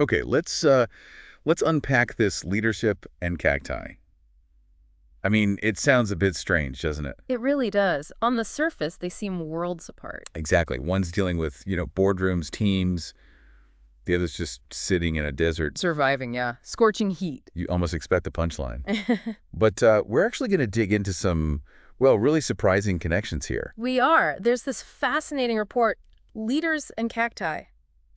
Okay, let's unpack this leadership and cacti. I mean, it sounds a bit strange, doesn't it? It really does. On the surface, they seem worlds apart. Exactly. One's dealing with, boardrooms, teams. The other's just sitting in a desert. Surviving, yeah. Scorching heat. You almost expect the punchline. But we're actually going to dig into some, well, really surprising connections here. We are. There's this fascinating report, Leaders and Cacti,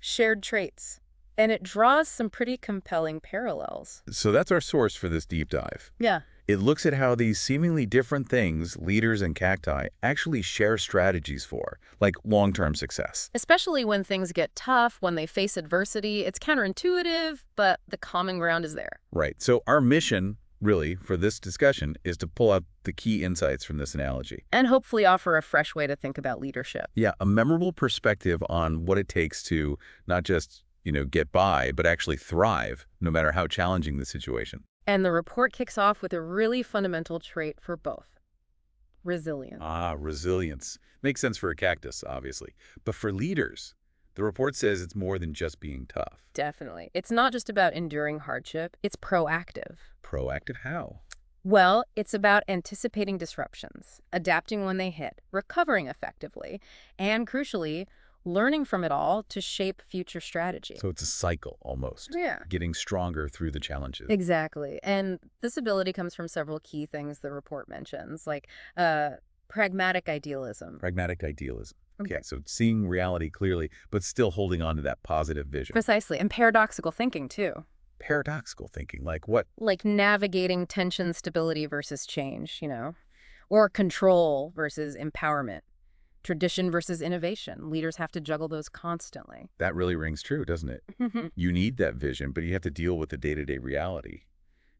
Shared Traits. And it draws some pretty compelling parallels. So that's our source for this deep dive. Yeah. It looks at how these seemingly different things, leaders and cacti, actually share strategies for, like long-term success. Especially when things get tough, when they face adversity. It's counterintuitive, but the common ground is there. Right. So our mission, really, for this discussion is to pull out the key insights from this analogy. And hopefully offer a fresh way to think about leadership. Yeah, a memorable perspective on what it takes to not just, get by, but actually thrive, no matter how challenging the situation. And the report kicks off with a really fundamental trait for both. Resilience. Ah, resilience. Makes sense for a cactus, obviously. But for leaders, the report says it's more than just being tough. Definitely. It's not just about enduring hardship. It's proactive. Proactive how? Well, it's about anticipating disruptions, adapting when they hit, recovering effectively, and crucially, learning from it all to shape future strategy. So it's a cycle, almost. Yeah. Getting stronger through the challenges. Exactly. And this ability comes from several key things the report mentions, like pragmatic idealism. Pragmatic idealism. Okay, so seeing reality clearly, but still holding on to that positive vision. Precisely. And paradoxical thinking, too. Paradoxical thinking, like what? Like navigating tension, stability versus change, or control versus empowerment. Tradition versus innovation. Leaders have to juggle those constantly. That really rings true, doesn't it? You need that vision, but you have to deal with the day-to-day reality.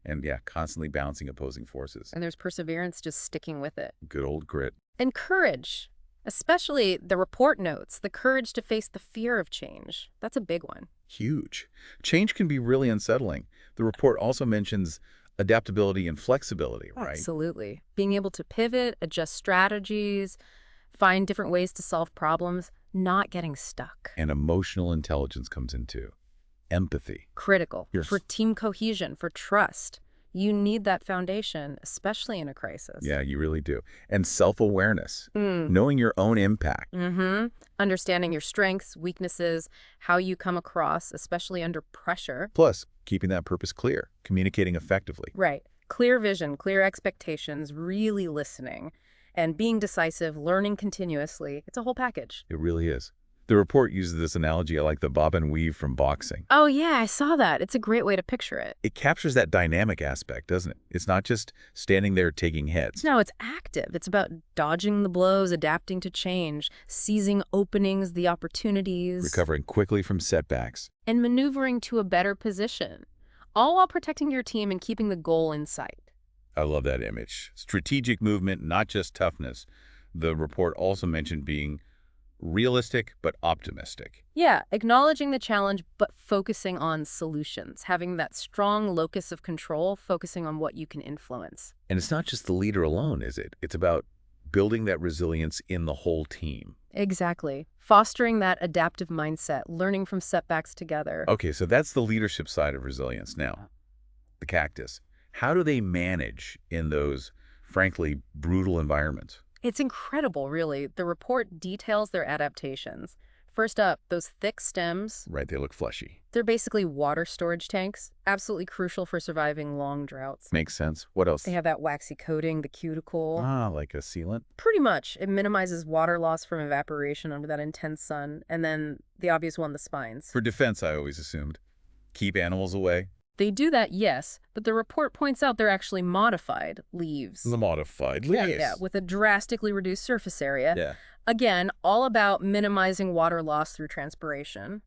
And yeah, constantly balancing opposing forces. And there's perseverance, just sticking with it. Good old grit. And courage. Especially, the report notes, the courage to face the fear of change. That's a big one. Huge. Change can be really unsettling. The report also mentions adaptability and flexibility, right? Absolutely. Being able to pivot, adjust strategies, find different ways to solve problems, not getting stuck. And emotional intelligence comes in too. Empathy. Critical. Yes. For team cohesion, for trust. You need that foundation, especially in a crisis. Yeah, you really do. And self-awareness. Knowing your own impact. Understanding your strengths, weaknesses, how you come across, especially under pressure. Plus, keeping that purpose clear. Communicating effectively. Right. Clear vision, clear expectations, really listening. And being decisive, learning continuously. It's a whole package. It really is. The report uses this analogy. I like the bob and weave from boxing. Oh, yeah, I saw that. It's a great way to picture it. It captures that dynamic aspect, doesn't it? It's not just standing there taking hits. No, it's active. It's about dodging the blows, adapting to change, seizing openings, the opportunities. Recovering quickly from setbacks. And maneuvering to a better position, all while protecting your team and keeping the goal in sight. I love that image. Strategic movement, not just toughness. The report also mentioned being realistic but optimistic. Yeah, acknowledging the challenge but focusing on solutions, having that strong locus of control, focusing on what you can influence. And it's not just the leader alone, is it? It's about building that resilience in the whole team. Exactly. Fostering that adaptive mindset, learning from setbacks together. Okay, so that's the leadership side of resilience. Now, the cactus. How do they manage in those, frankly, brutal environments? It's incredible, really. The report details their adaptations. First up, those thick stems. Right, they look fleshy. They're basically water storage tanks, absolutely crucial for surviving long droughts. Makes sense. What else? They have that waxy coating, the cuticle. Ah, like a sealant? Pretty much. It minimizes water loss from evaporation under that intense sun. And then the obvious one, the spines. For defense, I always assumed. Keep animals away. They do that, yes, but the report points out they're actually modified leaves. The modified leaves. Yeah, with a drastically reduced surface area. Yeah. Again, all about minimizing water loss through transpiration.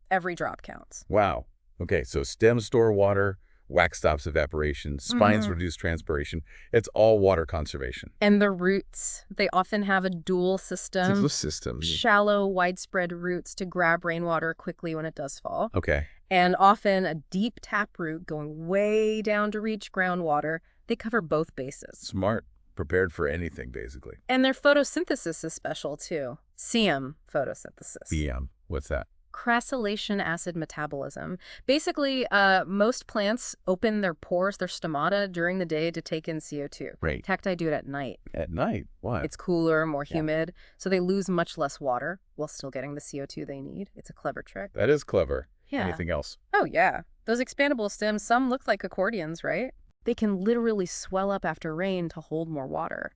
Every drop counts. Wow. Okay, so stems store water, wax stops evaporation, spines reduce transpiration. It's all water conservation. And the roots, they often have a dual system. It's a system. Shallow, widespread roots to grab rainwater quickly when it does fall. Okay. And often a deep taproot going way down to reach groundwater. They cover both bases. Smart. Prepared for anything, basically. And their photosynthesis is special, too. CM photosynthesis. BM. What's that? Crassulation acid metabolism. Basically, most plants open their pores, their stomata, during the day to take in CO2. Right. Cacti do it at night. At night? Why? It's cooler, more Yeah. humid, so they lose much less water while still getting the CO2 they need. It's a clever trick. That is clever. Yeah. Anything else? Oh, yeah. Those expandable stems, some look like accordions, right? They can literally swell up after rain to hold more water.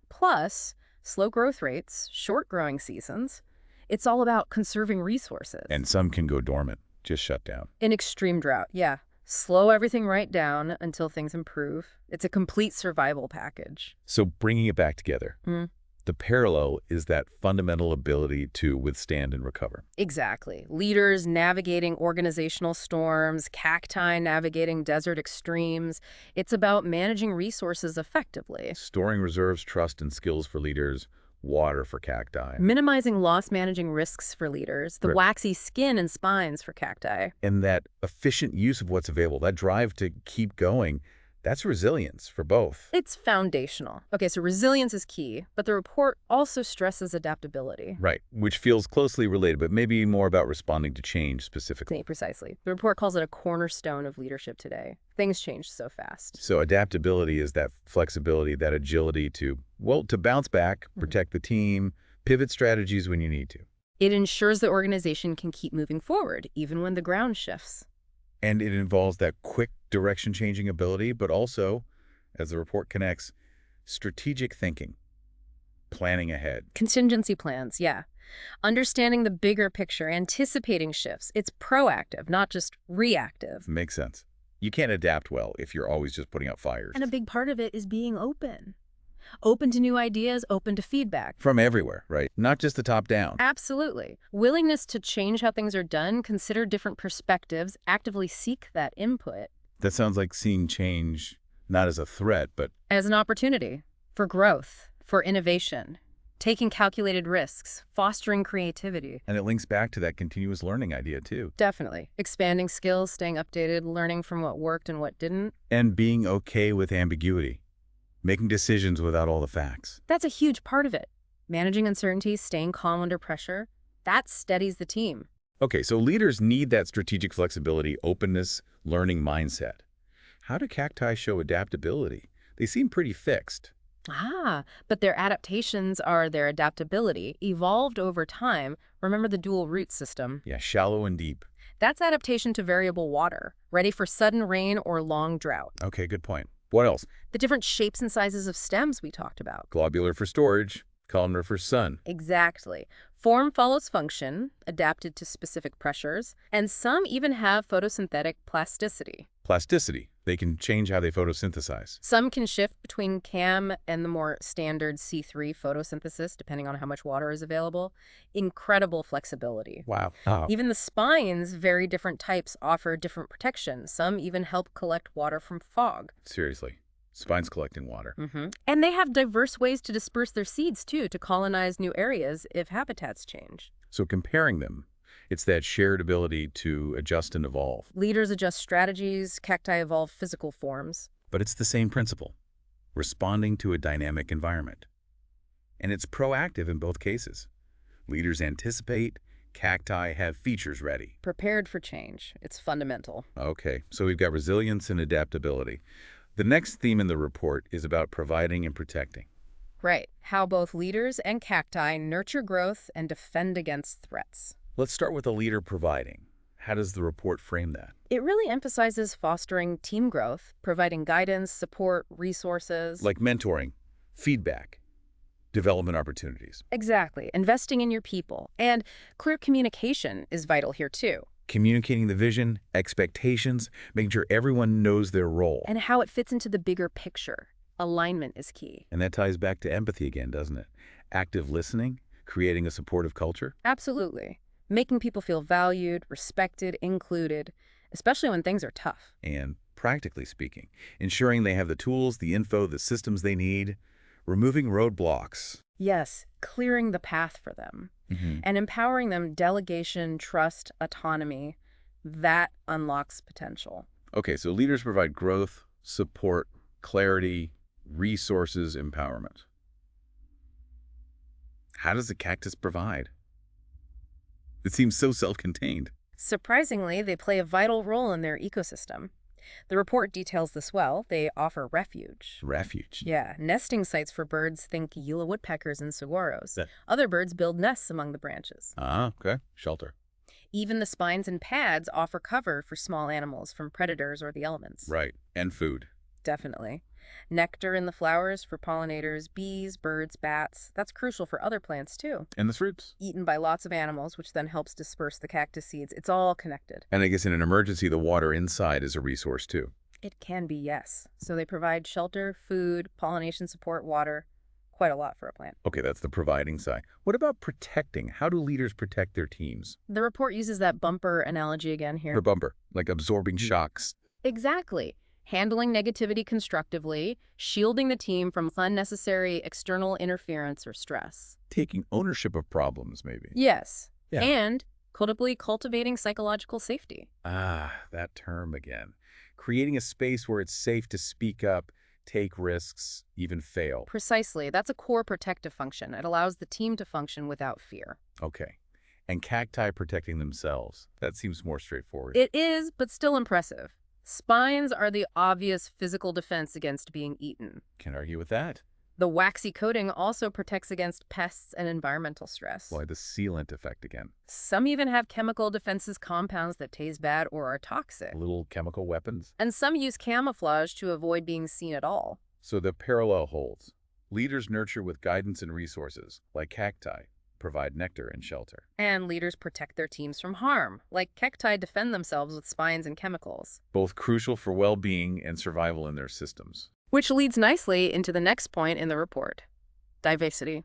Plus, slow growth rates, short growing seasons. It's all about conserving resources. And some can go dormant, just shut down. In extreme drought, yeah. Slow everything right down until things improve. It's a complete survival package. So bringing it back together, the parallel is that fundamental ability to withstand and recover. Exactly. Leaders navigating organizational storms, cacti navigating desert extremes. It's about managing resources effectively. Storing reserves, trust, and skills for leaders, water for cacti. Minimizing loss, managing risks for leaders, the waxy skin and spines for cacti. And that efficient use of what's available, that drive to keep going, that's resilience for both. It's foundational. Okay, so resilience is key, but the report also stresses adaptability. Right, which feels closely related, but maybe more about responding to change specifically. Precisely. The report calls it a cornerstone of leadership today. Things change so fast. So adaptability is that flexibility, that agility to bounce back, protect the team, pivot strategies when you need to. It ensures the organization can keep moving forward, even when the ground shifts. And it involves that quick direction-changing ability, but also, as the report connects, strategic thinking, planning ahead. Contingency plans, yeah. Understanding the bigger picture, anticipating shifts. It's proactive, not just reactive. Makes sense. You can't adapt well if you're always just putting out fires. And a big part of it is being open. Open to new ideas, open to feedback. From everywhere, right? Not just the top down. Absolutely. Willingness to change how things are done, consider different perspectives, actively seek that input. That sounds like seeing change not as a threat, but as an opportunity for growth, for innovation, taking calculated risks, fostering creativity. And it links back to that continuous learning idea too. Definitely. Expanding skills, staying updated, learning from what worked and what didn't. And being okay with ambiguity. Making decisions without all the facts. That's a huge part of it. Managing uncertainty, staying calm under pressure, that steadies the team. Okay, so leaders need that strategic flexibility, openness, learning mindset. How do cacti show adaptability? They seem pretty fixed. But their adaptations are their adaptability, evolved over time. Remember the dual root system? Yeah, shallow and deep. That's adaptation to variable water, ready for sudden rain or long drought. Okay, good point. What else? The different shapes and sizes of stems we talked about. Globular for storage, columnar for sun. Exactly. Form follows function, adapted to specific pressures, and some even have photosynthetic plasticity. Plasticity. They can change how they photosynthesize. Some can shift between CAM and the more standard C3 photosynthesis, depending on how much water is available. Incredible flexibility. Wow. Even the spines, very different types, offer different protection. Some even help collect water from fog. Seriously. Spines collecting water. And they have diverse ways to disperse their seeds, too, to colonize new areas if habitats change. So comparing them, it's that shared ability to adjust and evolve. Leaders adjust strategies, cacti evolve physical forms. But it's the same principle, responding to a dynamic environment. And it's proactive in both cases. Leaders anticipate, cacti have features ready. Prepared for change. It's fundamental. Okay, so we've got resilience and adaptability. The next theme in the report is about providing and protecting. Right. How both leaders and cacti nurture growth and defend against threats. Let's start with a leader providing. How does the report frame that? It really emphasizes fostering team growth, providing guidance, support, resources. Like mentoring, feedback, development opportunities. Exactly. Investing in your people. And clear communication is vital here, too. Communicating the vision, expectations, making sure everyone knows their role. And how it fits into the bigger picture. Alignment is key. And that ties back to empathy again, doesn't it? Active listening, creating a supportive culture. Absolutely. Making people feel valued, respected, included, especially when things are tough. And practically speaking, ensuring they have the tools, the info, the systems they need, removing roadblocks. Yes, clearing the path for them. And empowering them, delegation, trust, autonomy, that unlocks potential. Okay, so leaders provide growth, support, clarity, resources, empowerment. How does the cactus provide? It seems so self-contained. Surprisingly, they play a vital role in their ecosystem. The report details this well. They offer refuge. Refuge. Yeah, nesting sites for birds, think Gila woodpeckers and saguaros. That- Other birds build nests among the branches. Ah, okay. Shelter. Even the spines and pads offer cover for small animals from predators or the elements. Right. And food. Definitely. Nectar in the flowers for pollinators, bees, birds, bats. That's crucial for other plants, too. And the fruits. Eaten by lots of animals, which then helps disperse the cactus seeds. It's all connected. And I guess in an emergency, the water inside is a resource too. It can be, yes. So they provide shelter, food, pollination support, water. Quite a lot for a plant. Okay, that's the providing side. What about protecting? How do leaders protect their teams? The report uses that bumper analogy again here. For bumper, like absorbing shocks. Exactly. Handling negativity constructively, shielding the team from unnecessary external interference or stress. Taking ownership of problems, maybe. Yes. Yeah. And cultivating psychological safety. Ah, that term again. Creating a space where it's safe to speak up, take risks, even fail. Precisely. That's a core protective function. It allows the team to function without fear. Okay. And cacti protecting themselves. That seems more straightforward. It is, but still impressive. Spines are the obvious physical defense against being eaten. Can't argue with that. The waxy coating also protects against pests and environmental stress. Why, the sealant effect again. Some even have chemical defenses compounds that taste bad or are toxic. Little chemical weapons. And some use camouflage to avoid being seen at all. So the parallel holds. Leaders nurture with guidance and resources, like cacti, provide nectar and shelter. And leaders protect their teams from harm, like cacti defend themselves with spines and chemicals. Both crucial for well-being and survival in their systems. Which leads nicely into the next point in the report. Diversity.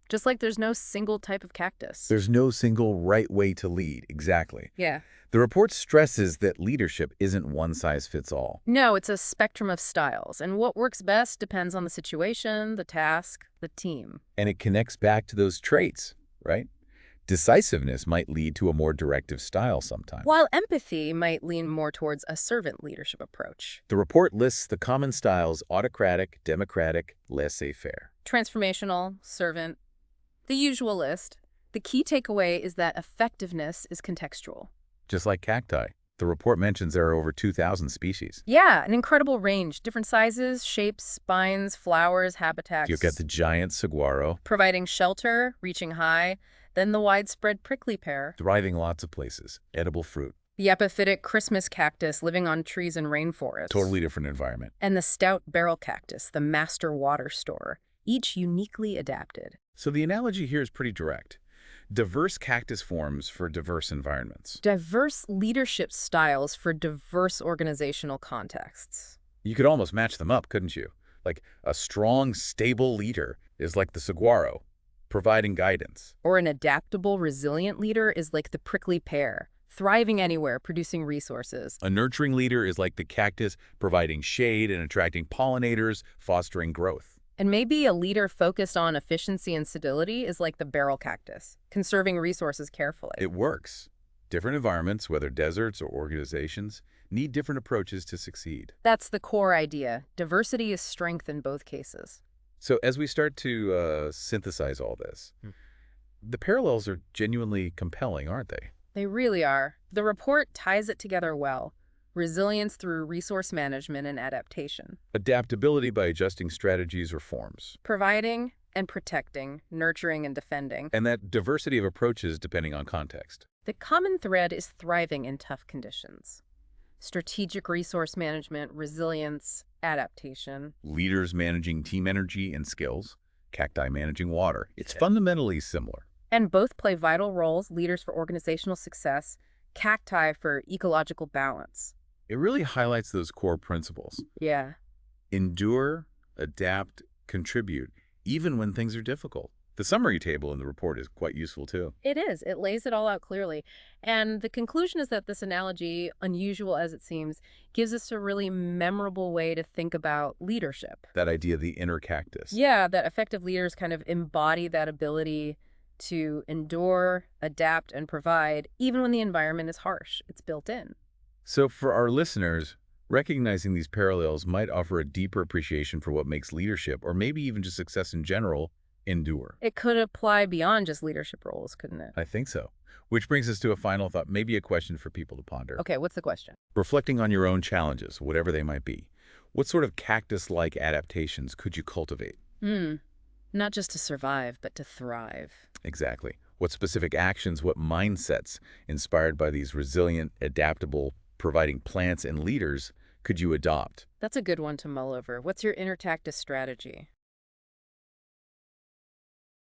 Just like there's no single type of cactus. There's no single right way to lead, exactly. Yeah. The report stresses that leadership isn't one size fits all. No, it's a spectrum of styles, and what works best depends on the situation, the task, the team. And it connects back to those traits, right? Decisiveness might lead to a more directive style sometimes. While empathy might lean more towards a servant leadership approach. The report lists the common styles: autocratic, democratic, laissez-faire. Transformational, servant, the usual list. The key takeaway is that effectiveness is contextual. Just like cacti, the report mentions there are over 2,000 species. Yeah, an incredible range. Different sizes, shapes, spines, flowers, habitats. You've got the giant saguaro, providing shelter, reaching high, then the widespread prickly pear. thriving lots of places, edible fruit. The epiphytic Christmas cactus living on trees in rainforests. Totally different environment. And the stout barrel cactus, the master water storer, each uniquely adapted. So the analogy here is pretty direct. Diverse cactus forms for diverse environments. Diverse leadership styles for diverse organizational contexts. You could almost match them up, couldn't you? Like a strong, stable leader is like the saguaro, providing guidance. Or an adaptable, resilient leader is like the prickly pear, thriving anywhere, producing resources. A nurturing leader is like the cactus, providing shade and attracting pollinators, fostering growth. And maybe a leader focused on efficiency and stability is like the barrel cactus, conserving resources carefully. It works. Different environments, whether deserts or organizations, need different approaches to succeed. That's the core idea. Diversity is strength in both cases. So as we start to synthesize all this, the parallels are genuinely compelling, aren't they? They really are. The report ties it together well. Resilience through resource management and adaptation. Adaptability by adjusting strategies or forms. Providing and protecting, nurturing and defending. And that diversity of approaches depending on context. The common thread is thriving in tough conditions. Strategic resource management, resilience, adaptation. Leaders managing team energy and skills, cacti managing water. It's fundamentally similar. And both play vital roles, leaders for organizational success, cacti for ecological balance. It really highlights those core principles. Yeah. Endure, adapt, contribute, even when things are difficult. The summary table in the report is quite useful too. It is. It lays it all out clearly. And the conclusion is that this analogy, unusual as it seems, gives us a really memorable way to think about leadership. That idea of the inner cactus. Yeah, that effective leaders kind of embody that ability to endure, adapt, and provide, even when the environment is harsh. It's built in. So for our listeners, recognizing these parallels might offer a deeper appreciation for what makes leadership, or maybe even just success in general, endure. It could apply beyond just leadership roles, couldn't it? I think so. Which brings us to a final thought, maybe a question for people to ponder. Okay, what's the question? Reflecting on your own challenges, whatever they might be, what sort of cactus-like adaptations could you cultivate? Hmm. Not just to survive, but to thrive. Exactly. What specific actions, what mindsets, inspired by these resilient, adaptable, providing plants and leaders, could you adopt? That's a good one to mull over. What's your inner cactus strategy?